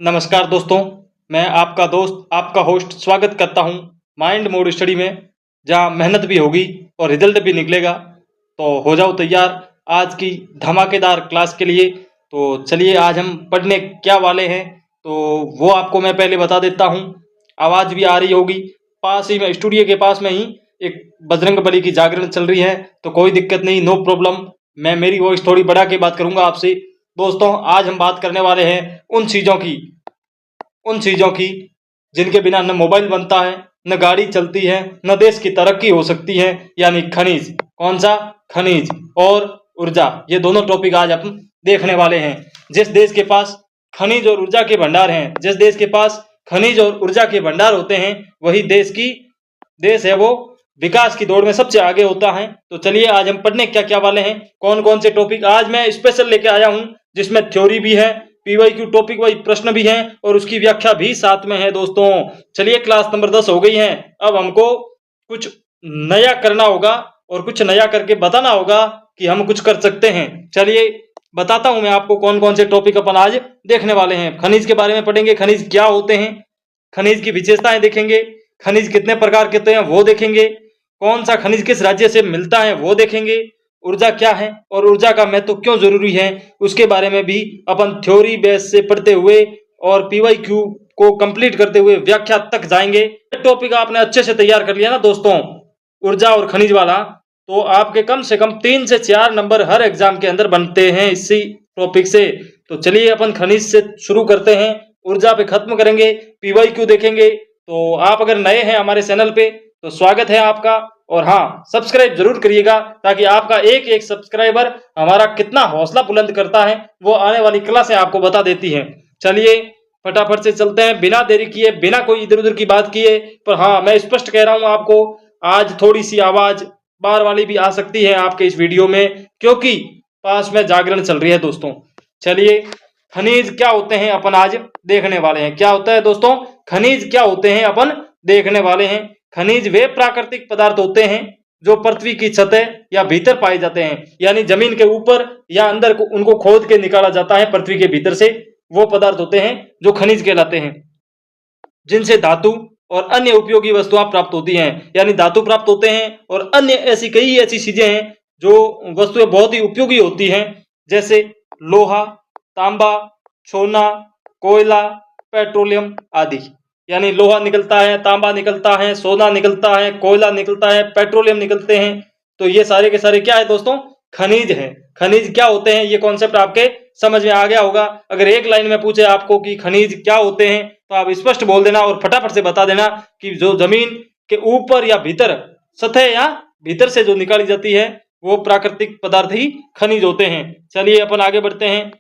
नमस्कार दोस्तों, मैं आपका दोस्त आपका होस्ट स्वागत करता हूं माइंड मोड स्टडी में, जहां मेहनत भी होगी और रिजल्ट भी निकलेगा। तो हो जाओ तैयार आज की धमाकेदार क्लास के लिए। तो चलिए आज हम पढ़ने क्या वाले हैं तो वो आपको मैं पहले बता देता हूं। आवाज़ भी आ रही होगी, पास ही में स्टूडियो के पास में ही एक बजरंग बली की जागरण चल रही है, तो कोई दिक्कत नहीं, नो प्रॉब्लम। मैं मेरी वॉइस थोड़ी बढ़ा के बात करूंगा आपसे। दोस्तों आज हम बात करने वाले हैं उन चीज़ों की जिनके बिना न मोबाइल बनता है, न गाड़ी चलती है, न देश की तरक्की हो सकती है, यानी खनिज। कौन सा? खनिज और ऊर्जा। ये दोनों टॉपिक आज हम देखने वाले हैं। जिस देश के पास खनिज और ऊर्जा के भंडार हैं, जिस देश के पास खनिज और ऊर्जा के भंडार होते हैं, वही देश है वो विकास की दौड़ में सबसे आगे होता है। तो चलिए आज हम पढ़ने क्या क्या वाले हैं, कौन कौन से टॉपिक आज मैं स्पेशल लेके आया हूं, जिसमें थ्योरी भी है, पीवाईक्यू टॉपिक वाइज प्रश्न भी हैं और उसकी व्याख्या भी साथ में है। दोस्तों चलिए क्लास नंबर 10 हो गई है। अब हमको कुछ नया करना होगा और कुछ नया करके बताना होगा कि हम कुछ कर सकते हैं। चलिए बताता हूं मैं आपको कौन कौन से टॉपिक अपन आज देखने वाले हैं। खनिज के बारे में पढ़ेंगे, खनिज क्या होते हैं, खनिज की विशेषताएं देखेंगे, खनिज कितने प्रकार के होते हैं वो देखेंगे, कौन सा खनिज किस राज्य से मिलता है वो देखेंगे, ऊर्जा क्या है और ऊर्जा का महत्व क्यों जरूरी है उसके बारे में भी अपन थ्योरी बेस से पढ़ते हुए और पीवाईक्यू को कंप्लीट करते हुए व्याख्या तक जाएंगे। टॉपिक आपने अच्छे से तैयार कर लिया ना दोस्तों, ऊर्जा और खनिज वाला, तो आपके कम से कम 3 से 4 नंबर हर एग्जाम के अंदर बनते हैं इसी टॉपिक से। तो चलिए अपन खनिज से शुरू करते हैं, ऊर्जा पे खत्म करेंगे, पीवाईक्यू देखेंगे। तो आप अगर नए हैं हमारे चैनल पे तो स्वागत है आपका, और हाँ सब्सक्राइब जरूर करिएगा, ताकि आपका एक एक सब्सक्राइबर हमारा कितना हौसला बुलंद करता है वो आने वाली क्लासें आपको बता देती हैं। चलिए फटाफट से चलते हैं, बिना देरी किए, बिना कोई इधर उधर की बात किए। पर हाँ मैं स्पष्ट कह रहा हूं आपको, आज थोड़ी सी आवाज बार वाली भी आ सकती है आपके इस वीडियो में, क्योंकि पास में जागरण चल रही है दोस्तों। चलिए खनिज क्या होते हैं अपन आज देखने वाले हैं। क्या होता है दोस्तों खनिज, क्या होते हैं अपन देखने वाले हैं। खनिज वे प्राकृतिक पदार्थ होते हैं जो पृथ्वी की सतह या भीतर पाए जाते हैं, यानी जमीन के ऊपर या अंदर को उनको खोद के निकाला जाता है पृथ्वी के भीतर से। वो पदार्थ होते हैं जो खनिज कहलाते हैं, जिनसे धातु और अन्य उपयोगी वस्तुएं प्राप्त होती हैं, यानी धातु प्राप्त होते हैं और अन्य कई ऐसी चीजें हैं जो वस्तुएं बहुत ही उपयोगी होती हैं, जैसे लोहा, तांबा, सोना, कोयला, पेट्रोलियम आदि। यानी लोहा निकलता है, तांबा निकलता है, सोना निकलता है, कोयला निकलता है, पेट्रोलियम निकलते हैं। तो ये सारे के सारे क्या है दोस्तों? खनिज हैं। खनिज क्या होते हैं ये कॉन्सेप्ट आपके समझ में आ गया होगा। अगर एक लाइन में पूछे आपको कि खनिज क्या होते हैं तो आप स्पष्ट बोल देना और फटाफट से बता देना कि जो जमीन के ऊपर या भीतर सतह या भीतर से जो निकाली जाती है वो प्राकृतिक पदार्थ ही खनिज होते हैं। चलिए अपन आगे बढ़ते हैं।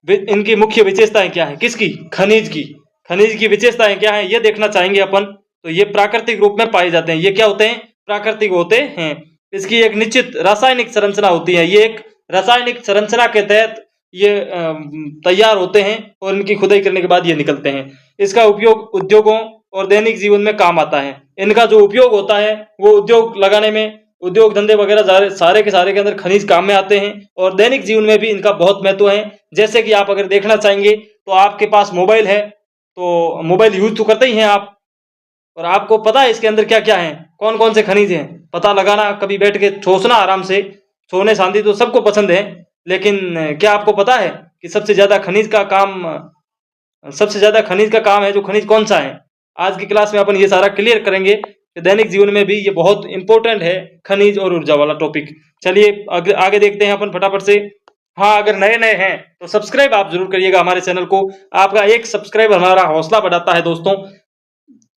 इनकी मुख्य विशेषताएं क्या है, किसकी? खनिज की। खनिज की विशेषताएं क्या है ये देखना चाहेंगे अपन। तो ये प्राकृतिक रूप में पाए जाते हैं। ये क्या होते हैं? प्राकृतिक होते हैं। इसकी एक निश्चित रासायनिक संरचना होती है, ये एक रासायनिक संरचना के तहत ये तैयार होते हैं और इनकी खुदाई करने के बाद ये निकलते हैं। इसका उपयोग उद्योगों और दैनिक जीवन में काम आता है। इनका जो उपयोग होता है वो उद्योग लगाने में, उद्योग धंधे वगैरह सारे के अंदर खनिज काम में आते हैं और दैनिक जीवन में भी इनका बहुत महत्व है। जैसे कि आप अगर देखना चाहेंगे तो आपके पास मोबाइल है तो मोबाइल यूज तो करते ही हैं आप, और आपको पता है इसके अंदर क्या क्या है, कौन कौन से खनिज हैं, पता लगाना, कभी बैठ के सोचना आराम से। सोने शांति तो सबको पसंद है, लेकिन क्या आपको पता है कि सबसे ज्यादा खनिज का काम है जो खनिज कौन सा है? आज की क्लास में अपन ये सारा क्लियर करेंगे कि दैनिक जीवन में भी ये बहुत इंपॉर्टेंट है, खनिज और ऊर्जा वाला टॉपिक। चलिए आगे देखते हैं अपन फटाफट से। हाँ अगर नए हैं तो सब्सक्राइब आप जरूर करिएगा हमारे चैनल को, आपका एक सब्सक्राइब हमारा हौसला बढ़ाता है दोस्तों।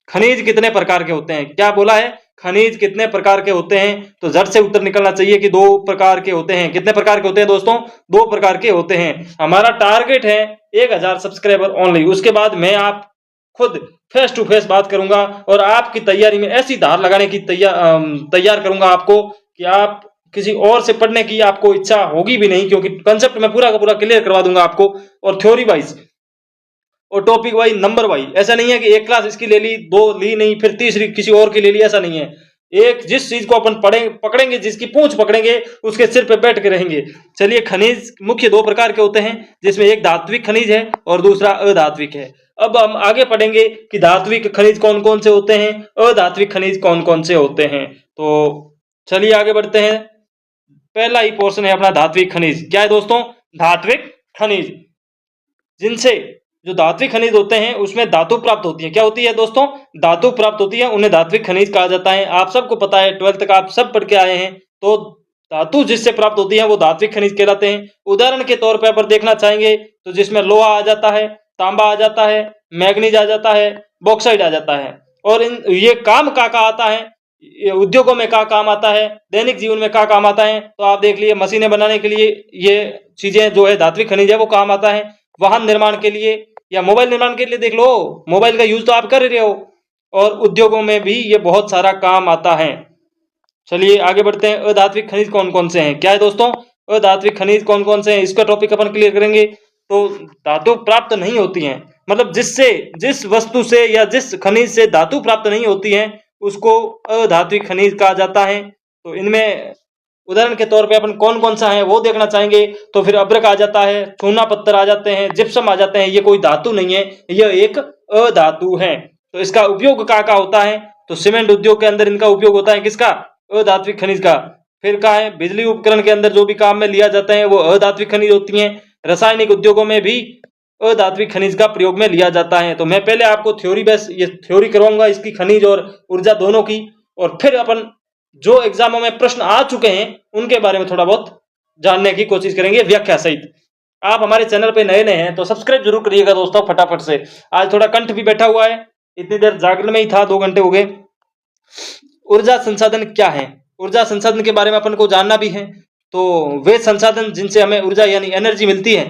खनिज कितने प्रकार के होते हैं? क्या बोला है? खनिज कितने प्रकार के होते हैं? तो झट से उत्तर निकलना चाहिए कि 2 प्रकार के होते हैं। कितने प्रकार के होते हैं दोस्तों? 2 प्रकार के होते हैं। हमारा टारगेट है 1000 सब्सक्राइबर ओनली। उसके बाद मैं आप खुद फेस टू फेस बात करूंगा और आपकी तैयारी में ऐसी धार लगाने की तैयार करूंगा आपको कि आप किसी और से पढ़ने की आपको इच्छा होगी भी नहीं, क्योंकि कंसेप्ट मैं पूरा का पूरा क्लियर करवा दूंगा आपको, और थ्योरी वाइज और टॉपिक वाइज, नंबर वाइज। ऐसा नहीं है कि एक क्लास इसकी ले ली, 2 ली नहीं, फिर तीसरी किसी और की ले ली, ऐसा नहीं है। एक जिस चीज को अपन पकड़ेंगे, जिसकी पूंछ पकड़ेंगे, उसके सिर पे बैठ के रहेंगे। चलिए, खनिज मुख्य दो प्रकार के होते हैं, जिसमें एक धात्विक खनिज है और दूसरा अधात्विक है। अब हम आगे पढ़ेंगे कि धात्विक खनिज कौन कौन से होते हैं, अधात्विक खनिज कौन कौन से होते हैं। तो चलिए आगे बढ़ते हैं। पहला ही पोर्शन है अपना धात्विक खनिज। क्या है दोस्तों? धात्विक खनिज, जिनसे जो धात्विक खनिज होते हैं उसमें धातु प्राप्त होती है। क्या होती है दोस्तों? धातु प्राप्त होती है, उन्हें धात्विक खनिज कहा जाता है। आप सबको पता है, 12th तक आप सब पढ़ के आए हैं। तो धातु जिससे प्राप्त होती है वो धात्विक खनिज कहलाते हैं। उदाहरण के तौर पर देखना चाहेंगे तो जिसमें लोहा आ जाता है, तांबा आ जाता है, मैग्नीज आ जाता है, बॉक्साइड आ जाता है। और ये काम का आता है, ये उद्योगों में का काम आता है, दैनिक जीवन में का काम आता है। तो आप देख लिए, मशीनें बनाने के लिए ये चीजें जो है धात्विक खनिज है वो काम आता है। वाहन निर्माण के लिए या मोबाइल निर्माण के लिए देख लो, मोबाइल का यूज तो आप कर रहे हो, और उद्योगों में भी ये बहुत सारा काम आता है। चलिए आगे बढ़ते हैं। अधात्विक खनिज कौन कौन से हैं? क्या है दोस्तों? अधात्विक खनिज कौन कौन से हैं, इसका टॉपिक अपन क्लियर करेंगे। तो धातु प्राप्त नहीं होती हैं, मतलब जिस वस्तु से या जिस खनिज से धातु प्राप्त नहीं होती है उसको अधात्विक खनिज कहा जाता है। तो इनमें उदाहरण के तौर पे अपन कौन कौन सा है वो देखना चाहेंगे। तो फिर अभ्रक आ जाता है, चूना पत्थर आ जाते हैं, जिप्सम आ जाते हैं। ये कोई धातु नहीं है, यह एक अधातु है। तो इसका उपयोग का होता है? तो सीमेंट उद्योग के अंदर इनका उपयोग होता है, किसका? अधात्विक खनिज का। फिर कहा है बिजली उपकरण के अंदर जो भी काम में लिया जाता है वो अधात्विक खनिज होती है। रासायनिक उद्योगों में भी अधात्विक खनिज का प्रयोग में लिया जाता है। तो मैं पहले आपको थ्योरी बेस ये थ्योरी करवाऊंगा इसकी, खनिज और ऊर्जा दोनों की, और फिर अपन जो एग्जामों में प्रश्न आ चुके हैं उनके बारे में थोड़ा बहुत जानने की कोशिश करेंगे व्याख्या सहित। आप हमारे चैनल पे नए हैं तो सब्सक्राइब जरूर करिएगा दोस्तों फटाफट से। आज थोड़ा कंठ भी बैठा हुआ है, इतनी देर जागरण में ही था, 2 घंटे हो गए। ऊर्जा संसाधन क्या है? ऊर्जा संसाधन के बारे में अपन को जानना भी है। तो वे संसाधन जिनसे हमें ऊर्जा यानी एनर्जी मिलती है,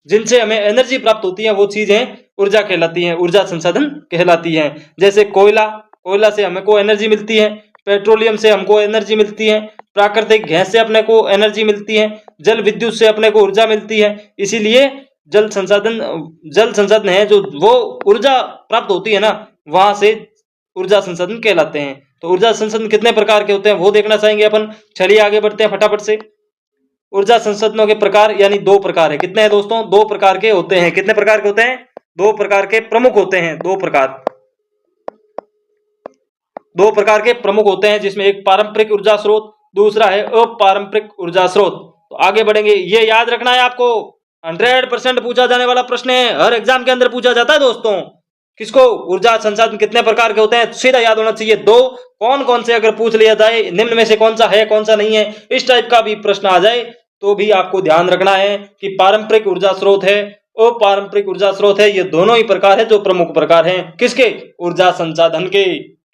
जिनसे हमें एनर्जी प्राप्त होती है, वो चीजें ऊर्जा कहलाती है, ऊर्जा संसाधन कहलाती है। जैसे कोयला से हमें को एनर्जी मिलती है, पेट्रोलियम से हमको एनर्जी मिलती है, प्राकृतिक गैस से अपने को एनर्जी मिलती है, जल विद्युत से अपने को ऊर्जा मिलती है। इसीलिए जल संसाधन है जो वो ऊर्जा प्राप्त होती है ना, वहां से ऊर्जा संसाधन कहलाते हैं। तो ऊर्जा संसाधन कितने प्रकार के होते हैं वो देखना चाहेंगे अपन। चलिए आगे बढ़ते हैं फटाफट से। ऊर्जा संसाधनों के प्रकार यानी 2 प्रकार है। कितने हैं दोस्तों? 2 प्रकार के होते हैं। कितने प्रकार के होते हैं? 2 प्रकार के प्रमुख होते हैं। 2 प्रकार के प्रमुख होते हैं, जिसमें एक पारंपरिक ऊर्जा स्रोत, दूसरा है अपारंपरिक ऊर्जा स्रोत। तो आगे बढ़ेंगे, ये याद रखना है आपको, 100% पूछा जाने वाला प्रश्न है, हर एग्जाम के अंदर पूछा जाता है दोस्तों। किसको? ऊर्जा संसाधन कितने प्रकार के होते हैं, सीधा याद होना चाहिए। 2 कौन कौन से अगर पूछ लिया जाए, निम्न में से कौन सा है कौन सा नहीं है, इस टाइप का भी प्रश्न आ जाए तो भी आपको ध्यान रखना है कि पारंपरिक ऊर्जा स्रोत है, अपारंपरिक ऊर्जा स्रोत है, ये दोनों ही प्रकार है जो प्रमुख प्रकार हैं। किसके? ऊर्जा संसाधन के।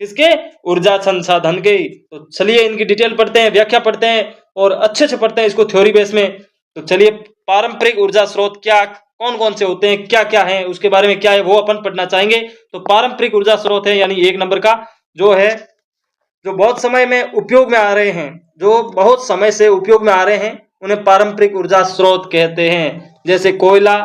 किसके? ऊर्जा संसाधन के। तो चलिए इनकी डिटेल पढ़ते हैं, व्याख्या पढ़ते हैं और अच्छे से पढ़ते हैं इसको थ्योरी बेस में। तो चलिए, पारंपरिक ऊर्जा स्रोत क्या कौन कौन से होते हैं, क्या क्या है, उसके बारे में क्या है वो अपन पढ़ना चाहेंगे। तो पारंपरिक ऊर्जा स्रोत है यानी 1 नंबर का जो है, जो बहुत समय में उपयोग में आ रहे हैं, जो बहुत समय से उपयोग में आ रहे हैं, उन्हें पारंपरिक ऊर्जा स्रोत कहते हैं। जैसे कोयला,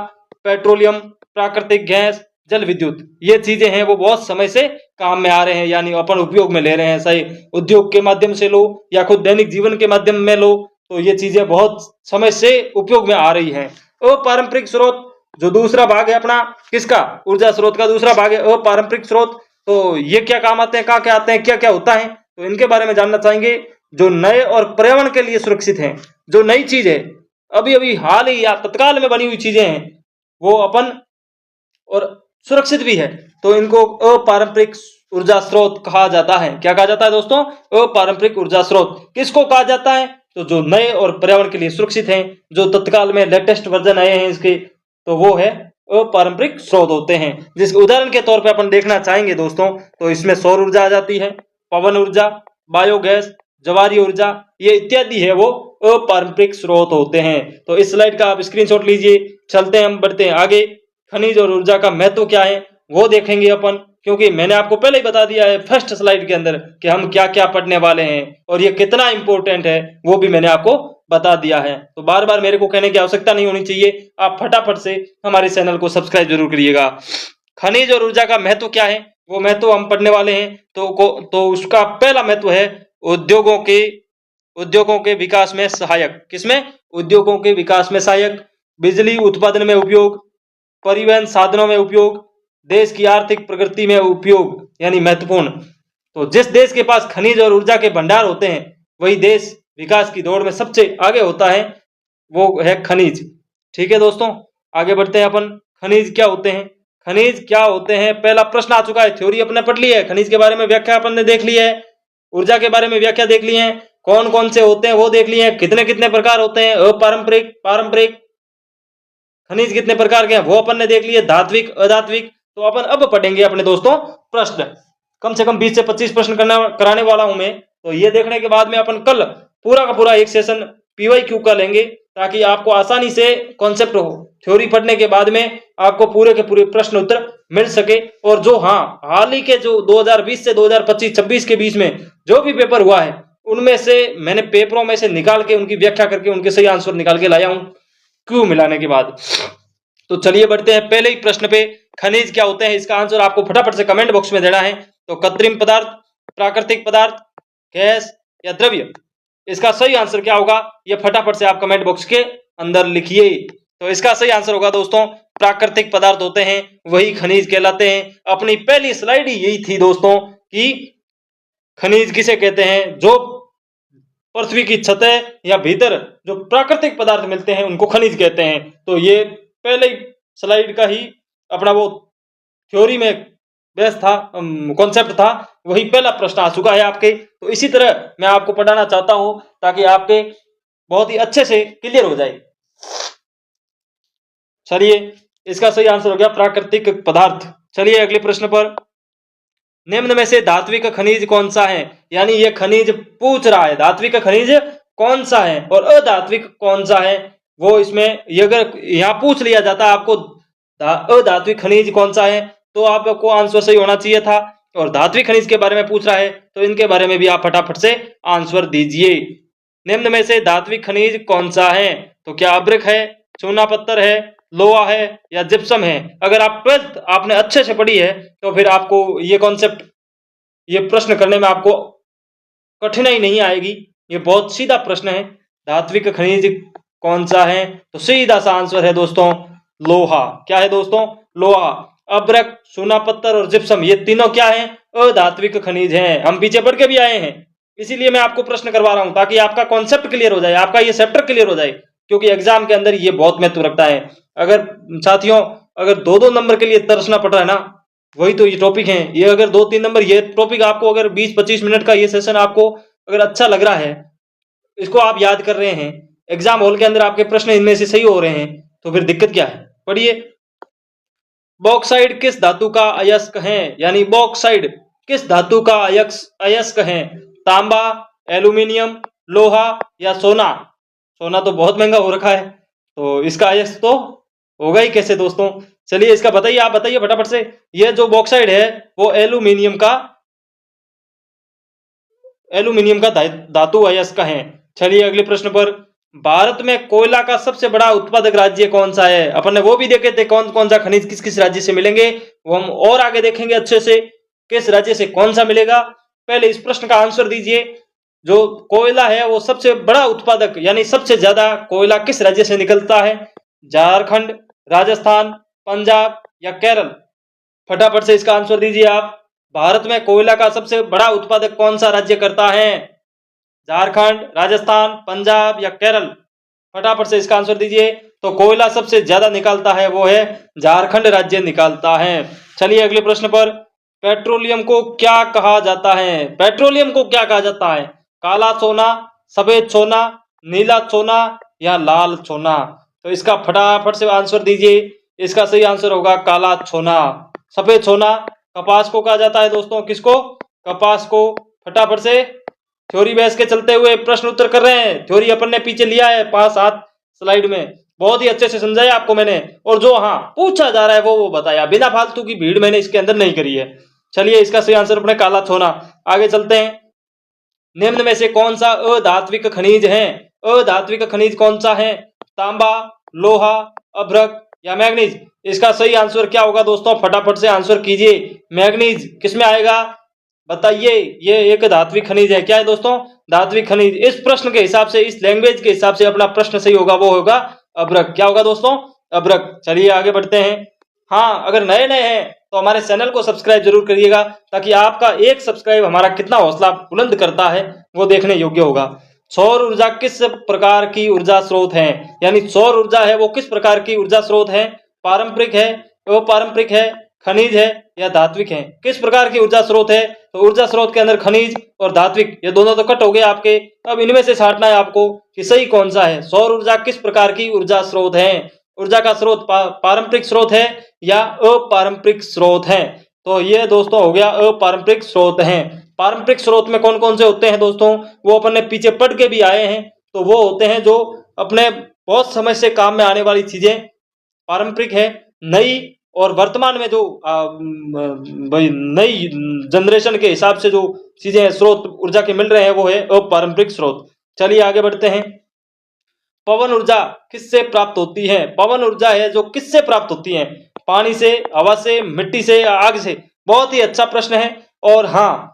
पेट्रोलियम, प्राकृतिक गैस, जल विद्युत, ये चीजें हैं वो बहुत समय से काम में आ रहे हैं, यानी अपन उपयोग में ले रहे हैं। सही उद्योग के माध्यम से लो या खुद दैनिक जीवन के माध्यम में लो, तो ये चीजें बहुत समय से उपयोग में आ रही हैं। अपारंपरिक स्रोत जो दूसरा भाग है अपना, किसका? ऊर्जा स्रोत का दूसरा भाग है अपारंपरिक स्रोत। तो ये क्या काम आते हैं, कहाँ क्या आते हैं, क्या क्या होता है, तो इनके बारे में जानना चाहेंगे। जो नए और पर्यावरण के लिए सुरक्षित हैं, जो नई चीज है, अभी अभी हाल ही या तत्काल में बनी हुई चीजें हैं, वो अपन और सुरक्षित भी है, तो इनको अपारंपरिक ऊर्जा स्रोत कहा जाता है। क्या कहा जाता है दोस्तों? अपारंपरिक ऊर्जा स्रोत। किसको कहा जाता है? तो जो नए और पर्यावरण के लिए सुरक्षित हैं, जो तत्काल में लेटेस्ट वर्जन आए हैं इसके, तो वो है अपारंपरिक स्रोत होते हैं। जिसके उदाहरण के तौर पे अपन देखना चाहेंगे दोस्तों, तो इसमें सौर ऊर्जा आ जाती है, पवन ऊर्जा, बायोगैस, ज्वारीय ऊर्जा, ये इत्यादि है वो अपारंपरिक स्रोत होते हैं। तो इस स्लाइड का आप स्क्रीनशॉट लीजिए। चलते हैं, हम बढ़ते हैं आगे। खनिज और ऊर्जा का महत्व क्या है वो देखेंगे अपन, क्योंकि मैंने आपको पहले ही बता दिया है फर्स्ट स्लाइड के अंदर कि हम क्या क्या पढ़ने वाले हैं और ये कितना इंपॉर्टेंट है वो भी मैंने आपको बता दिया है। तो बार बार मेरे को कहने की आवश्यकता नहीं होनी चाहिए, आप फटाफट से हमारे चैनल को सब्सक्राइब जरूर करिएगा। खनिज और ऊर्जा का महत्व क्या है वो महत्व हम पढ़ने वाले हैं। तो उसका पहला महत्व है उद्योगों के विकास में सहायक। किसमें? उद्योगों के विकास में सहायक, बिजली उत्पादन में उपयोग, परिवहन साधनों में उपयोग, देश की आर्थिक प्रगति में उपयोग, यानी महत्वपूर्ण। तो जिस देश के पास खनिज और ऊर्जा के भंडार होते हैं वही देश विकास की दौड़ में सबसे आगे होता है, वो है खनिज। ठीक है दोस्तों, आगे बढ़ते हैं अपन। खनिज क्या होते हैं? खनिज क्या होते हैं, पहला प्रश्न आ चुका है। थ्योरी अपने पढ़ ली है, खनिज के बारे में व्याख्या अपन ने देख ली है, ऊर्जा के बारे में व्याख्या देख ली है, कौन कौन से होते हैं वो देख लिए हैं, कितने कितने प्रकार होते हैं, अपारंपरिक, पारंपरिक खनिज कितने प्रकार के हैं वो अपन ने देख लिए, धात्विक, अधात्विक। तो अपन अब पढ़ेंगे अपने दोस्तों प्रश्न, कम से कम 20 से 25 प्रश्न कराने वाला हूं मैं। तो ये देखने के बाद में अपन कल पूरा का पूरा एक सेशन PYQ का लेंगे, ताकि आपको आसानी से कॉन्सेप्ट हो, थ्योरी पढ़ने के बाद में आपको पूरे के पूरे प्रश्न उत्तर मिल सके। और जो हाल ही के जो 2020 से 2025-26 के बीच में जो भी पेपर हुआ है उनमें से मैंने पेपरों में से निकाल के उनकी व्याख्या करके उनके सही आंसर निकाल के लाया हूं क्यों मिलाने के बाद। तो चलिए बढ़ते हैं पहले ही प्रश्न पे। खनिज क्या होते हैं, इसका आंसर आपको फटाफट से कमेंट बॉक्स में देना है। तो कृत्रिम पदार्थ, प्राकृतिक पदार्थ, गैस या द्रव्य, इसका सही आंसर क्या होगा ये फटाफट से आप कमेंट बॉक्स के अंदर लिखिए। तो इसका सही आंसर होगा दोस्तों प्राकृतिक पदार्थ होते हैं वही खनिज कहलाते हैं। अपनी पहली स्लाइड ही यही थी दोस्तों कि खनिज किसे कहते हैं, जो पृथ्वी की सतह या भीतर जो प्राकृतिक पदार्थ मिलते हैं उनको खनिज कहते हैं। तो ये पहले स्लाइड का ही अपना वो थ्योरी में बेस था, कॉन्सेप्ट था, वही पहला प्रश्न आ चुका है आपके। तो इसी तरह मैं आपको पढ़ाना चाहता हूं ताकि आपके बहुत ही अच्छे से क्लियर हो जाए। चलिए इसका सही आंसर हो गया प्राकृतिक पदार्थ। चलिए अगले प्रश्न पर, निम्न में से धात्विक खनिज कौन सा है, यानी ये खनिज पूछ रहा है धात्विक खनिज कौन सा है और अधात्विक कौन सा है। वो इसमें अगर यहाँ पूछ लिया जाता आपको अधात्विक खनिज कौन सा है तो आपको आंसर सही होना चाहिए था, और धात्विक खनिज के बारे में पूछ रहा है तो इनके बारे में भी आप फटाफट से आंसर दीजिए। निम्न में से धात्विक खनिज कौन सा है, तो क्या अब्रक है, चूना पत्थर है, लोहा है या जिप्सम है। अगर आप 12th आपने अच्छे से पढ़ी है तो फिर आपको ये कॉन्सेप्ट, ये प्रश्न करने में आपको कठिनाई नहीं आएगी। ये बहुत सीधा प्रश्न है, धात्विक खनिज कौन सा है, तो सीधा सा आंसर है दोस्तों लोहा। क्या है दोस्तों? लोहा। अब्रक, चूना पत्थर और जिप्सम ये तीनों क्या है? अधात्विक खनिज हैं। हम पीछे पढ़ के भी आए हैं, इसीलिए मैं आपको प्रश्न करवा रहा हूं ताकि आपका कॉन्सेप्ट क्लियर हो जाए, आपका ये चैप्टर क्लियर हो जाए, क्योंकि एग्जाम के अंदर ये बहुत महत्व रखता है। अगर साथियों अगर 2-2 नंबर के लिए तरसना पड़ रहा है ना, वही तो ये टॉपिक है। ये अगर 2-3 नंबर ये टॉपिक आपको अगर 20-25 मिनट का ये सेशन आपको अगर अच्छा लग रहा है, इसको आप याद कर रहे हैं, एग्जाम हॉल के अंदर आपके प्रश्न इनमें से सही हो रहे हैं, तो फिर दिक्कत क्या है। पढ़िए, बॉक्साइड किस धातु का अयस्क है, यानी बॉक्साइड किस धातु का अयस्क है। तांबा, एल्यूमिनियम, लोहा या सोना। सोना तो बहुत महंगा हो रखा है तो इसका अयस्क तो होगा ही कैसे दोस्तों। चलिए इसका बताइए, आप बताइए फटाफट से। ये जो बॉक्साइड है वो एल्यूमिनियम का धातु अयस्क है। चलिए अगले प्रश्न पर, भारत में कोयला का सबसे बड़ा उत्पादक राज्य कौन सा है। अपन ने वो भी देखे थे कौन कौन सा खनिज किस किस राज्य से मिलेंगे, वो हम और आगे देखेंगे अच्छे से किस राज्य से कौन सा मिलेगा। पहले इस प्रश्न का आंसर दीजिए, जो कोयला है वो सबसे बड़ा उत्पादक यानी सबसे ज्यादा कोयला किस राज्य से निकलता है। झारखंड, राजस्थान, पंजाब या केरल। फटाफट से इसका आंसर दीजिए आप। भारत में कोयला का सबसे बड़ा उत्पादक कौन सा राज्य करता है, झारखंड, राजस्थान, पंजाब या केरल। फटाफट से इसका आंसर दीजिए। तो कोयला सबसे ज्यादा निकालता है वो है झारखंड राज्य निकालता है। चलिए अगले प्रश्न पर, पेट्रोलियम को क्या कहा जाता है। पेट्रोलियम को क्या कहा जाता है, काला सोना, सफेद सोना, नीला सोना या लाल सोना। तो इसका फटाफट से आंसर दीजिए। इसका सही आंसर होगा काला सोना। सफेद सोना कपास को कहा जाता है दोस्तों, किसको, कपास को। फटाफट से थ्योरी बेस के चलते हुए प्रश्न उत्तर कर रहे हैं। थ्योरी अपन ने पीछे लिया है 5-7 स्लाइड में, बहुत ही अच्छे से समझाया आपको मैंने, और जो पूछा जा रहा है वो बताया, बिना फालतू की भीड़ मैंने इसके अंदर नहीं करी है। चलिए इसका सही आंसर अपने काला सोना। आगे चलते हैं, निम्न में से कौन सा अधात्विक खनिज है। अधात्विक खनिज कौन सा है, तांबा, लोहा, अभ्रक या मैग्नीज? इसका सही आंसर क्या होगा दोस्तों, फटाफट से आंसर कीजिए। मैग्नीज किसमें आएगा बताइए। ये एक धात्विक खनिज है। क्या है दोस्तों? धात्विक खनिज। इस प्रश्न के हिसाब से, इस लैंग्वेज के हिसाब से अपना प्रश्न सही होगा, वो होगा अभ्रक। क्या होगा दोस्तों? अभ्रक। चलिए आगे बढ़ते हैं। हाँ, अगर नए नए हैं तो हमारे चैनल को सब्सक्राइब जरूर करिएगा, ताकि आपका एक सब्सक्राइब हमारा कितना हौसला बुलंद करता है वो देखने योग्य होगा। सौर ऊर्जा किस प्रकार की ऊर्जा स्रोत है? यानी सौर ऊर्जा है वो किस प्रकार की ऊर्जा स्रोत है? पारंपरिक है, अपारंपरिक है, खनिज है या धात्विक है? किस प्रकार की ऊर्जा स्रोत है? तो ऊर्जा स्रोत के अंदर खनिज और धात्विक, ये दोनों तो कट हो गए आपके। अब इनमें से छांटना है आपको कि सही कौन सा है। सौर ऊर्जा किस प्रकार की ऊर्जा स्रोत है? ऊर्जा का स्रोत पारंपरिक स्रोत है या अपारंपरिक स्रोत है? तो ये दोस्तों हो गया अपारंपरिक स्रोत है। पारंपरिक स्रोत में कौन कौन से होते हैं दोस्तों, वो अपन ने पीछे पढ़ के भी आए हैं। तो वो होते हैं जो अपने बहुत समय से काम में आने वाली चीजें पारंपरिक है। नई और वर्तमान में जो भाई नई जनरेशन के हिसाब से जो चीजें स्रोत ऊर्जा के मिल रहे हैं वो है अपारंपरिक स्रोत। चलिए आगे बढ़ते हैं। पवन ऊर्जा किससे प्राप्त होती है? पवन ऊर्जा है जो किससे प्राप्त होती है? पानी से, हवा से, मिट्टी से या आग से? बहुत ही अच्छा प्रश्न है। और हाँ,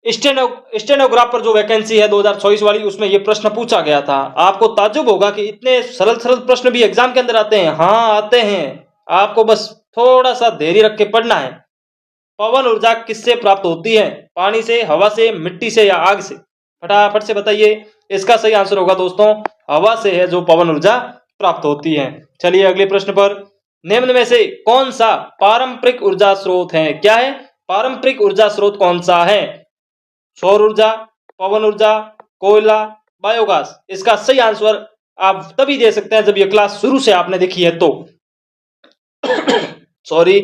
स्टेनोग्राफर जो वैकेंसी है 2024 वाली, उसमें ये प्रश्न पूछा गया था। आपको ताज्जुब होगा कि इतने सरल सरल प्रश्न भी एग्जाम के अंदर आते हैं। हाँ आते हैं, आपको बस थोड़ा सा धैर्य रख के पढ़ना है। पवन ऊर्जा किससे प्राप्त होती है? पानी से, हवा से, मिट्टी से या आग से? फटाफट से बताइए। इसका सही आंसर होगा दोस्तों हवा से है जो पवन ऊर्जा प्राप्त होती है। चलिए अगले प्रश्न पर। निम्न में से कौन सा पारंपरिक ऊर्जा स्रोत है? क्या है? पारंपरिक ऊर्जा स्रोत कौन सा है? सौर ऊर्जा, पवन ऊर्जा, कोयला, बायोगैस? इसका सही आंसर आप तभी दे सकते हैं जब ये क्लास शुरू से आपने देखी है तो। सॉरी,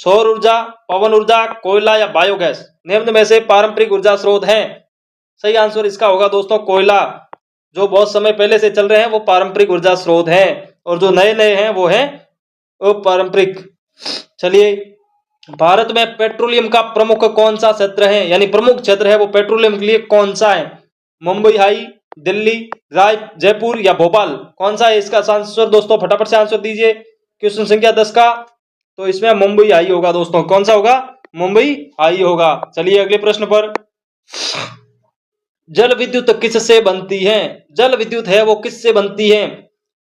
सौर ऊर्जा, पवन ऊर्जा, कोयला या बायोगैस, निम्न में से पारंपरिक ऊर्जा स्रोत है? सही आंसर इसका होगा दोस्तों कोयला। जो बहुत समय पहले से चल रहे हैं वो पारंपरिक ऊर्जा स्रोत है, और जो नए नए हैं वो है अपारंपरिक। चलिए, भारत में पेट्रोलियम का प्रमुख कौन सा क्षेत्र है? यानी प्रमुख क्षेत्र है वो पेट्रोलियम के लिए कौन सा है? मुंबई हाई, दिल्ली, राय, जयपुर या भोपाल? कौन सा है इसका आंसर दोस्तों? फटाफट से आंसर दीजिए। क्वेश्चन संख्या 10 का, तो इसमें मुंबई हाई होगा दोस्तों। कौन सा होगा? मुंबई हाई होगा। चलिए अगले प्रश्न पर। जल विद्युत किससे बनती है? जल विद्युत है वो किससे बनती है?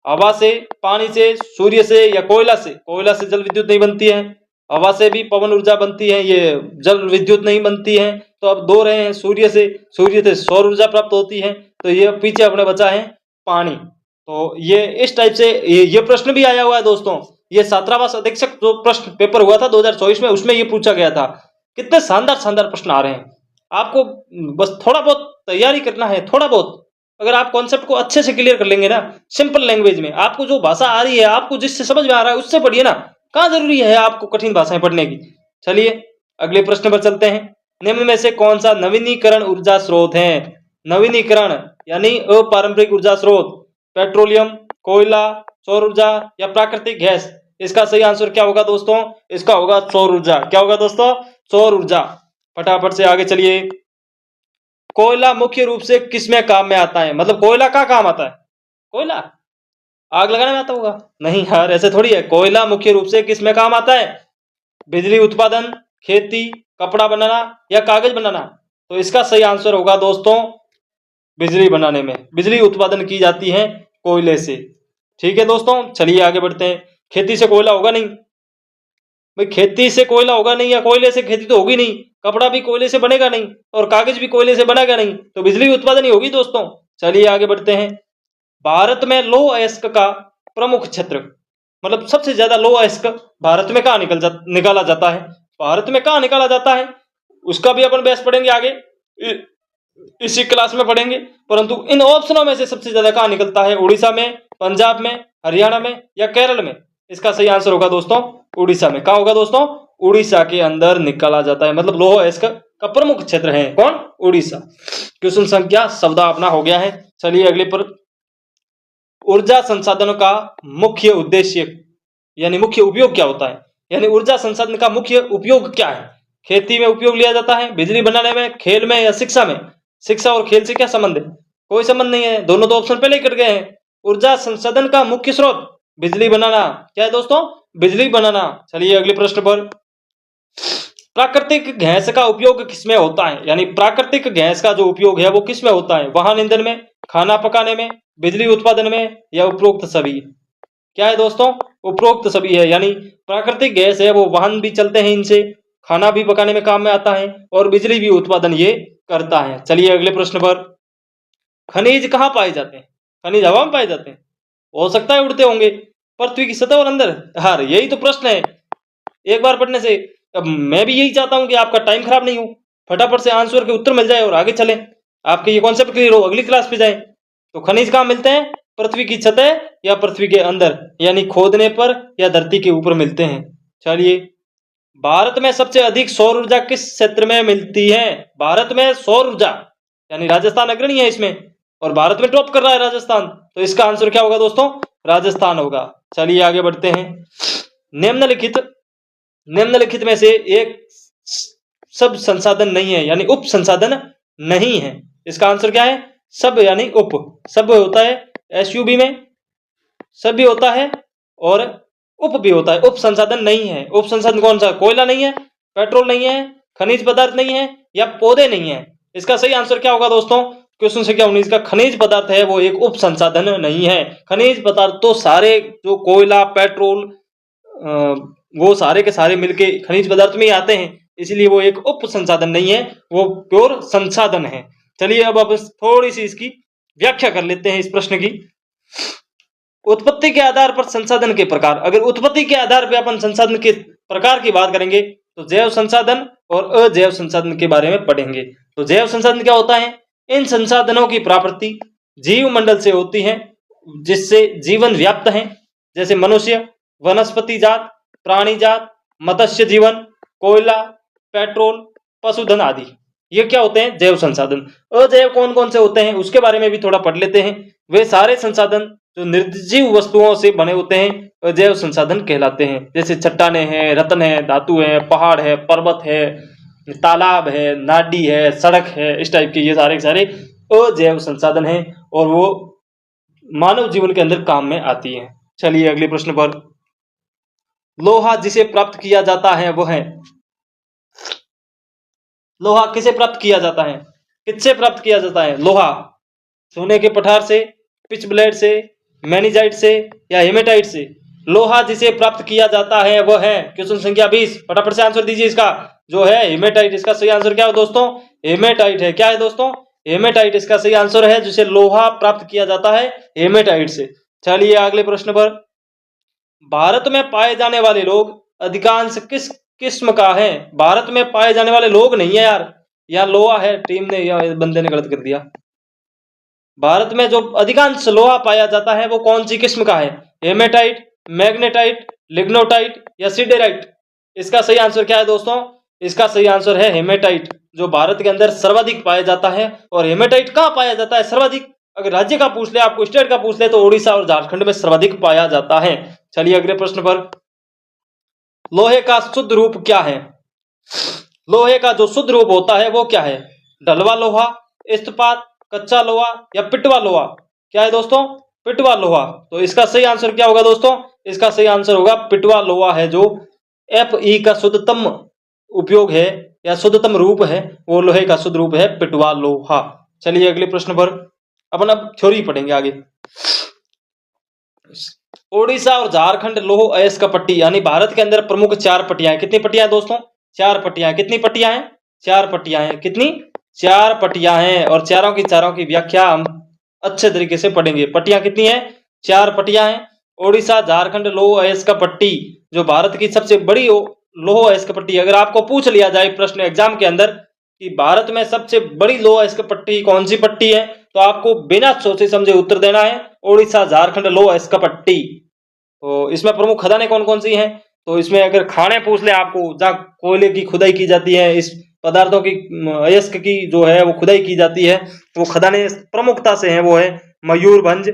हवा से, पानी से, सूर्य से या कोयला से? कोयला से जल विद्युत नहीं बनती है। हवा से भी पवन ऊर्जा बनती है, ये जल विद्युत नहीं बनती है। तो अब दो रहे हैं, सूर्य से सौर ऊर्जा प्राप्त होती है। तो ये पीछे अपने बचा है पानी। तो ये इस टाइप से ये प्रश्न भी आया हुआ है दोस्तों। ये छात्रावास अधीक्षक जो प्रश्न पेपर हुआ था 2024 में, उसमें ये पूछा गया था। कितने शानदार शानदार प्रश्न आ रहे हैं। आपको बस थोड़ा बहुत तैयारी करना है, थोड़ा बहुत। अगर आप कॉन्सेप्ट को अच्छे से क्लियर कर लेंगे ना, सिंपल लैंग्वेज में, आपको जो भाषा आ रही है, आपको जिससे समझ में आ रहा है उससे पढ़िए ना। कहाँ जरूरी है आपको कठिन भाषाएं पढ़ने की। चलिए अगले प्रश्न पर चलते हैं। निम्न में से कौन सा नवीनीकरण ऊर्जा स्रोत है? नवीनीकरण यानी अपारंपरिक ऊर्जा स्रोत, पेट्रोलियम, कोयला, सौर ऊर्जा या प्राकृतिक गैस? इसका सही आंसर क्या होगा दोस्तों? इसका होगा सौर ऊर्जा। क्या होगा दोस्तों? सौर ऊर्जा। फटाफट से आगे चलिए। कोयला मुख्य रूप से किसमें काम में आता है? मतलब कोयला का काम आता है? कोयला आग लगाने में आता होगा? नहीं यार, ऐसे थोड़ी है। कोयला मुख्य रूप से किसमें काम आता है? बिजली उत्पादन, खेती, कपड़ा बनाना या कागज बनाना? तो इसका सही आंसर होगा दोस्तों बिजली बनाने में। बिजली उत्पादन की जाती है कोयले से। ठीक है दोस्तों, चलिए आगे बढ़ते हैं। खेती से कोयला होगा नहीं भाई, खेती से कोयला होगा नहीं, या कोयले से खेती तो होगी नहीं। कपड़ा भी कोयले से बनेगा नहीं, और कागज भी कोयले से बनेगा नहीं। तो बिजली उत्पादन ही होगी दोस्तों। चलिए आगे बढ़ते हैं। भारत में लौह अयस्क का प्रमुख क्षेत्र, मतलब सबसे ज्यादा लौह अयस्क भारत में कहाँ निकाला जाता है? भारत में कहाँ निकाला जाता है उसका भी अपन बहस पढ़ेंगे आगे, इसी क्लास में पढ़ेंगे। परंतु इन ऑप्शनों में से सबसे ज्यादा कहाँ निकलता है? उड़ीसा में, पंजाब में, हरियाणा में या केरल में? इसका सही आंसर होगा दोस्तों उड़ीसा में। कहाँ होगा दोस्तों? उड़ीसा के अंदर निकाला जाता है। मतलब लौह अयस्क का प्रमुख क्षेत्र है कौन? उड़ीसा। क्वेश्चन संख्या 14 अपना हो गया है। चलिए अगले पर। ऊर्जा संसाधनों का मुख्य उद्देश्य यानी मुख्य उपयोग क्या होता है? यानी ऊर्जा संसाधन का मुख्य उपयोग क्या है? खेती में उपयोग लिया जाता है, बिजली बनाने में, खेल में या शिक्षा में? शिक्षा और खेल से क्या संबंध है? कोई संबंध नहीं है, दोनों तो ऑप्शन पहले ही कट गए हैं। ऊर्जा संसाधन का मुख्य स्रोत बिजली बनाना। क्या है दोस्तों? बिजली बनाना। चलिए अगले प्रश्न पर, प्राकृतिक गैस का उपयोग किसमें होता है? यानी प्राकृतिक गैस का जो उपयोग है वो किसमें होता है? वाहन ईंधन में, खाना पकाने में, बिजली उत्पादन में, या उपरोक्त सभी? क्या है दोस्तों? उपरोक्त सभी है। यानी प्राकृतिक गैस है वो वाहन भी चलते हैं इनसे, खाना भी पकाने में काम में आता है और बिजली भी उत्पादन ये करता है। चलिए अगले प्रश्न पर, खनिज कहाँ पाए जाते हैं? खनिज हवा में पाए जाते हैं? हो सकता है उड़ते होंगे, पृथ्वी की सतह और अंदर। हाँ, यही तो प्रश्न है एक बार पढ़ने से। अब मैं भी यही चाहता हूं कि आपका टाइम खराब नहीं हो, फटाफट से आंसर के उत्तर मिल जाए और आगे चले, आपके ये कॉन्सेप्ट क्लियर हो, अगली क्लास पे जाए। तो खनिज कहाँ मिलते हैं? पृथ्वी की सतह या पृथ्वी के अंदर, यानी खोदने पर या धरती के ऊपर मिलते हैं। चलिए, भारत में सबसे अधिक सौर ऊर्जा किस क्षेत्र में मिलती है? भारत में सौर ऊर्जा, यानी राजस्थान अग्रणी है इसमें, और भारत में टॉप कर रहा है राजस्थान, तो इसका आंसर क्या होगा दोस्तों? राजस्थान होगा। चलिए आगे बढ़ते हैं, निम्नलिखित में से एक सब संसाधन नहीं है, यानी उप संसाधन नहीं है। इसका आंसर क्या है? सब, यानी उप। सब होता है एसयूबी में, सब भी होता है और उप भी होता है। उप संसाधन नहीं है। उप संसाधन कौन सा? कोयला नहीं है, पेट्रोल नहीं है, खनिज पदार्थ नहीं है, या पौधे नहीं है। इसका सही आंसर क्या होगा दोस्तों? क्वेश्चन संख्या 19 का खनिज पदार्थ है वो एक उप संसाधन नहीं है। खनिज पदार्थ तो सारे जो कोयला, पेट्रोल, वो सारे के सारे मिलके खनिज पदार्थ में ही आते हैं, इसलिए वो एक उप संसाधन नहीं है, वो प्योर संसाधन है। चलिए अब थोड़ी सी इसकी व्याख्या कर लेते हैं इस प्रश्न की। उत्पत्ति के आधार पर संसाधन के प्रकार। अगर उत्पत्ति के आधार पर अपन संसाधन के प्रकार की बात करेंगे तो जैव संसाधन और अजैव संसाधन के बारे में पढ़ेंगे। तो जैव संसाधन क्या होता है? इन संसाधनों की प्राप्ति जीव मंडल से होती है जिससे जीवन व्याप्त है, जैसे मनुष्य, वनस्पति जात, प्राणी जात, मत्स्य जीवन, कोयला, पेट्रोल, पशुधन आदि। ये क्या होते हैं? जैव संसाधन। अजैव कौन कौन से होते हैं उसके बारे में भी थोड़ा पढ़ लेते हैं। वे सारे संसाधन जो निर्जीव वस्तुओं से बने होते हैं अजैव संसाधन कहलाते हैं, जैसे चट्टाने हैं, रत्न है, धातु है, पहाड़ है, पर्वत है, तालाब है, नाडी है, सड़क है, इस टाइप के ये सारे सारे अजैव संसाधन हैं और वो मानव जीवन के अंदर काम में आती है। चलिए अगले प्रश्न पर, लोहा जिसे प्राप्त किया जाता है वो है, लोहा किसे प्राप्त किया जाता है? किससे प्राप्त किया जाता है लोहा? सोने के पठार से, पिच ब्लेड से, मैग्नीजाइट से, या हेमेटाइट से? लोहा जिसे प्राप्त किया जाता है वह है क्वेश्चन संख्या 20। फटाफट से आंसर दीजिए इसका, जो है हेमेटाइट। इसका सही आंसर क्या है दोस्तों? हेमेटाइट है। क्या है दोस्तों? हेमेटाइट इसका सही आंसर है, जिसे लोहा प्राप्त किया जाता है हेमेटाइट से। चलिए अगले प्रश्न पर, भारत में पाए जाने वाले लोग अधिकांश किस किस्म का है? भारत में पाए जाने वाले लोग नहीं है यार, यहाँ लोहा है, टीम ने या बंदे ने गलत कर दिया। भारत में जो अधिकांश लोहा पाया जाता है वो कौन सी किस्म का है? हेमेटाइट, मैग्नेटाइट, लिग्नोटाइट, या सिडेराइट? इसका सही आंसर क्या है दोस्तों? इसका सही आंसर है हेमेटाइट, जो भारत के अंदर सर्वाधिक पाया जाता है। और हेमेटाइट कहाँ पाया जाता है सर्वाधिक? अगर राज्य का पूछ ले, आपको स्टेट का पूछ ले, तो उड़ीसा और झारखंड में सर्वाधिक पाया जाता है। चलिए अगले प्रश्न पर, लोहे का शुद्ध रूप क्या है? लोहे का जो शुद्ध रूप होता है वो क्या है? ढलवा लोहा, इस्पात, कच्चा लोहा, या पिटवा लोहा? क्या है दोस्तों? पिटवा लोहा। तो इसका सही आंसर क्या होगा दोस्तों? इसका सही आंसर होगा पिटवा लोहा है, जो Fe का शुद्धतम उपयोग है या शुद्धतम रूप है, वो लोहे का शुद्ध रूप है पिटवा लोहा। चलिए अगले प्रश्न पर अपन अब थ्योरी पढ़ेंगे आगे। ओडिशा और झारखंड लौह अयस्क पट्टी, यानी भारत के अंदर प्रमुख 4 पट्टियां हैं। कितनी पट्टियां हैं दोस्तों? 4 पट्टियां हैं। कितनी पट्टियां हैं? 4 पट्टियां हैं। कितनी? 4 पट्टियां हैं। और चारों की व्याख्या हम अच्छे तरीके से पढ़ेंगे। पट्टियां कितनी है? 4 पट्टियां हैं। ओडिशा झारखंड लौह अयस्क पट्टी, जो भारत की सबसे बड़ी लौह अयस्क पट्टी। अगर आपको पूछ लिया जाए प्रश्न एग्जाम के अंदर कि भारत में सबसे बड़ी लौह अयस्क पट्टी कौन सी पट्टी है, तो आपको बिना सोचे समझे उत्तर देना है ओडिशा झारखंड लौह अयस्क पट्टी। तो इसमें प्रमुख खदानें कौन कौन सी हैं? तो इसमें अगर खाने पूछ ले आपको, जहाँ कोयले की खुदाई की जाती है, इस पदार्थों की अयस्क की जो है वो खुदाई की जाती है, तो वो खदानें प्रमुखता से हैं, वो है मयूरभंज,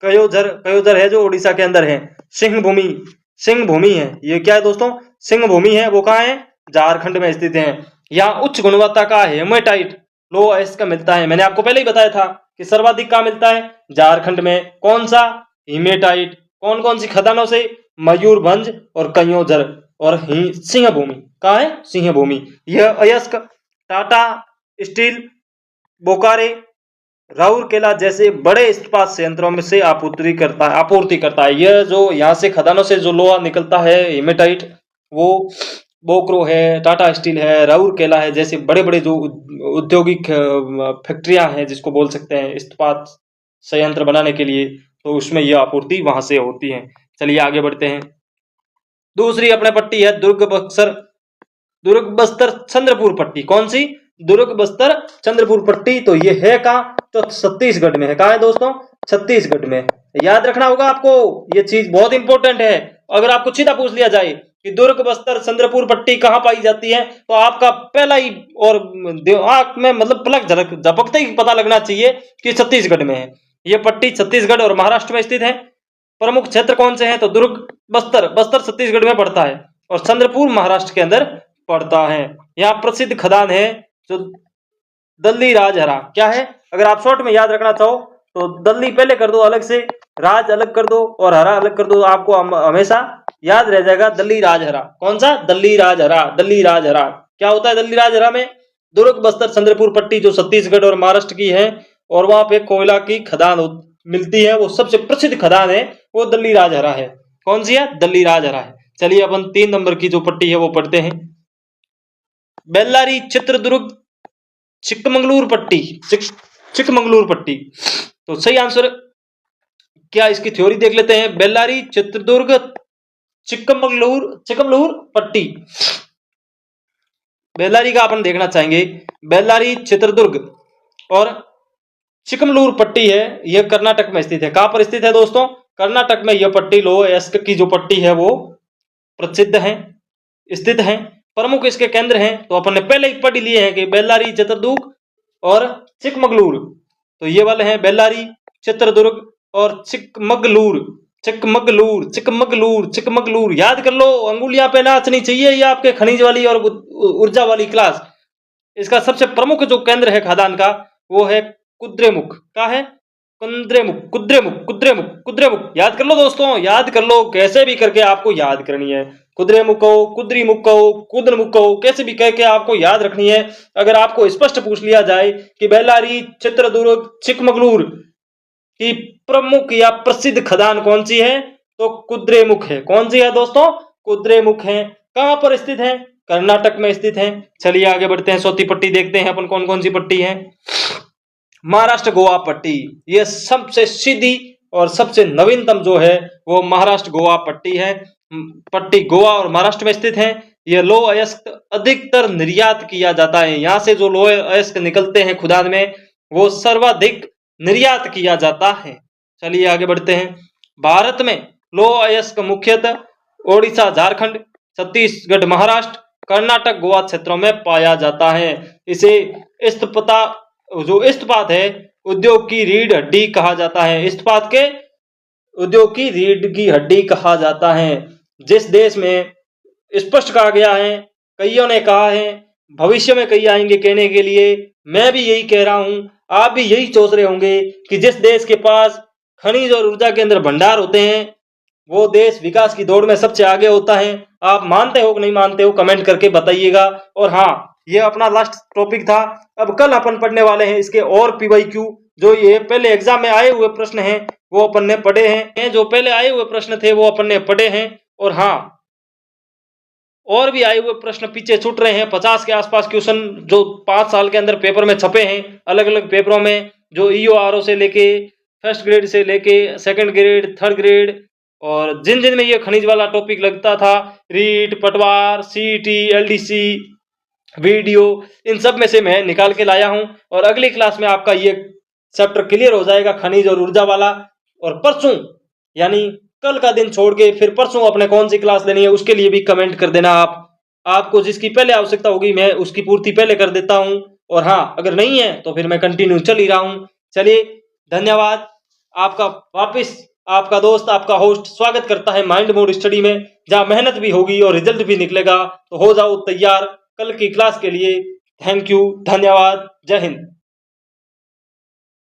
कयोझर है जो उड़ीसा के अंदर है, सिंह भूमि है। ये क्या है दोस्तों? सिंह भूमि है। वो कहाँ है? झारखंड में स्थित है। यहाँ उच्च गुणवत्ता का हेमेटाइट लौह अयस्क मिलता है। मैंने आपको पहले ही बताया था कि सर्वाधिक कहाँ मिलता है? झारखंड में। कौन सा? हेमेटाइट। कौन कौन सी खदानों से? मयूरभंज और कयोंझर और सिंहभूमि। कहाँ है? सिंहभूमि। यह अयस्क टाटा स्टील, बोकारे, राउरकेला जैसे बड़े इस्पात संयंत्रों में से आपूर्ति करता है। यह जो यहाँ से खदानों से जो लोहा निकलता है हेमेटाइट, वो बोकरो है, टाटा स्टील है, राउरकेला है, जैसे बड़े बड़े जो औद्योगिक फैक्ट्रियां हैं जिसको बोल सकते हैं इस्पात संयंत्र बनाने के लिए, तो उसमें यह आपूर्ति वहां से होती है। चलिए आगे बढ़ते हैं। दूसरी अपने पट्टी है दुर्ग बस्तर चंद्रपुर पट्टी। कौन सी? दुर्ग बस्तर चंद्रपुर पट्टी। तो ये है कहाँ? तो छत्तीसगढ़ में है। कहाँ है दोस्तों? छत्तीसगढ़ में। याद रखना होगा आपको, ये चीज बहुत इंपॉर्टेंट है। अगर आपको सीधा पूछ लिया जाए कि दुर्ग बस्तर चंद्रपुर पट्टी कहाँ पाई जाती है, तो आपका पहला ही और दिमाग में मतलब पलक झपकते ही पता लगना चाहिए कि छत्तीसगढ़ में है। ये पट्टी छत्तीसगढ़ और महाराष्ट्र में स्थित है। प्रमुख क्षेत्र कौन से हैं? तो दुर्ग बस्तर छत्तीसगढ़ में पड़ता है और चंद्रपुर महाराष्ट्र के अंदर पड़ता है। यहाँ प्रसिद्ध खदान है जो दल्ली राजहरा। क्या है? अगर आप शॉर्ट में याद रखना चाहो तो दल्ली पहले कर दो अलग से, राज अलग कर दो और हरा अलग कर दो, आपको हमेशा याद रह जाएगा दल्ली राजहरा। कौन सा? दल्ली राजहरा। दल्ली राजहरा क्या होता है? दल्ली राजहरा में दुर्ग बस्तर चंद्रपुर पट्टी जो छत्तीसगढ़ और महाराष्ट्र की है, और वहां पे कोयला की खदान मिलती है, वो सबसे प्रसिद्ध खदान है वो दल्ली राजहरा है। कौन सी है? दल्ली राजहरा है। चलिए अपन 3 नंबर की जो पट्टी है वो पढ़ते हैं। बेल्लारी चित्रदुर्ग चिकमंगलूर पट्टी। चिकमंगलूर पट्टी। तो सही आंसर क्या? इसकी थ्योरी देख लेते हैं। बेल्लारी चित्रदुर्ग चिकमंगलूर पट्टी। बेल्लारी का अपन देखना चाहेंगे। बेल्लारी चित्रदुर्ग और चिकमंगलूर पट्टी है, यह कर्नाटक में स्थित है। कहां पर स्थित है दोस्तों? कर्नाटक में यह पट्टी लोह अयस्क की जो पट्टी है वो प्रसिद्ध है, स्थित है। प्रमुख इसके केंद्र हैं तो अपन ने पहले ही पढ़ लिए हैं कि बेल्लारी चित्रदुर्ग और चिकमंगलूर। तो ये वाले हैं बेल्लारी चित्रदुर्ग और चिकमंगलूर। चिकमंगलूर चिकमंगलूर चिकमंगलूर याद कर लो, अंगुलियां पे नाचनी चाहिए ये आपके खनिज वाली और ऊर्जा वाली क्लास। इसका सबसे प्रमुख जो केंद्र है खदान का वो है कुद्रेमुख। क्या है? कुद्रेमुख। याद कर लो दोस्तों, याद कर लो, कैसे भी करके आपको याद करनी है। कुद्रेमुख कहो, कुद्रीमुख कहो, कुद्रमुख कहो, कैसे भी कह के आपको याद रखनी है। अगर आपको स्पष्ट पूछ लिया जाए कि बेल्लारी चित्रदुर्ग चिकमंगलूर की प्रमुख या प्रसिद्ध खदान कौन सी है, तो कुद्रेमुख है। कौन सी है दोस्तों? कुद्रेमुख है। कहां पर स्थित है? कर्नाटक में स्थित है। चलिए आगे बढ़ते हैं। चौथी पट्टी देखते हैं अपन कौन कौन सी पट्टी है। महाराष्ट्र गोवा पट्टी। यह सबसे सीधी और सबसे नवीनतम जो है वो महाराष्ट्र गोवा पट्टी है। पट्टी गोवा और महाराष्ट्र में स्थित है। यह लोह अयस्क अधिकतर निर्यात किया जाता है। यहाँ से जो लोह अयस्क निकलते हैं खुदान में वो सर्वाधिक निर्यात किया जाता है। चलिए आगे बढ़ते हैं। भारत में लोह अयस्क मुख्यतः ओडिशा, झारखंड, छत्तीसगढ़, महाराष्ट्र, कर्नाटक, गोवा क्षेत्रों में पाया जाता है। इसे इस्पात है उद्योग की रीढ़ हड्डी कहा जाता है। इस्पात के उद्योग की रीढ़ की हड्डी कहा जाता है। जिस देश में स्पष्ट कहा गया है, कईयों ने कहा है, भविष्य में कई आएंगे कहने के लिए, मैं भी यही कह रहा हूं, आप भी यही सोच रहे होंगे कि जिस देश के पास खनिज और ऊर्जा के अंदर भंडार होते हैं वो देश विकास की दौड़ में सबसे आगे होता है। आप मानते हो कि नहीं मानते हो, कमेंट करके बताइएगा। और हाँ, ये अपना लास्ट टॉपिक था। अब कल अपन पढ़ने वाले हैं इसके और PYQ, जो ये पहले एग्जाम में आए हुए प्रश्न हैं वो अपन ने पढ़े हैं। जो पहले आए हुए प्रश्न थे वो अपन ने पढ़े हैं। और हाँ, और भी आए हुए प्रश्न पीछे छूट रहे हैं। 50 के आसपास क्वेश्चन जो 5 साल के अंदर पेपर में छपे हैं, अलग अलग पेपरों में, जो EORO से लेके फर्स्ट ग्रेड से लेके सेकंड ग्रेड, थर्ड ग्रेड, और जिन जिन में ये खनिज वाला टॉपिक लगता था, रीट, पटवार, CET, LDC, वीडियो, इन सब में से मैं निकाल के लाया हूं। और अगली क्लास में आपका ये चैप्टर क्लियर हो जाएगा, खनिज और ऊर्जा वाला। और परसों यानी कल का दिन छोड़ के फिर परसों अपने कौन सी क्लास लेनी है उसके लिए भी कमेंट कर देना। आपको जिसकी पहले आवश्यकता होगी मैं उसकी पूर्ति पहले कर देता हूं। और हाँ, अगर नहीं है तो फिर मैं कंटिन्यू चल ही रहा हूं। चलिए, धन्यवाद। आपका वापस आपका दोस्त, आपका होस्ट स्वागत करता है माइंड मोड स्टडी में, जहां मेहनत भी होगी और रिजल्ट भी निकलेगा। तो हो जाओ तैयार कल की क्लास के लिए। थैंक यू, धन्यवाद, जय हिंद।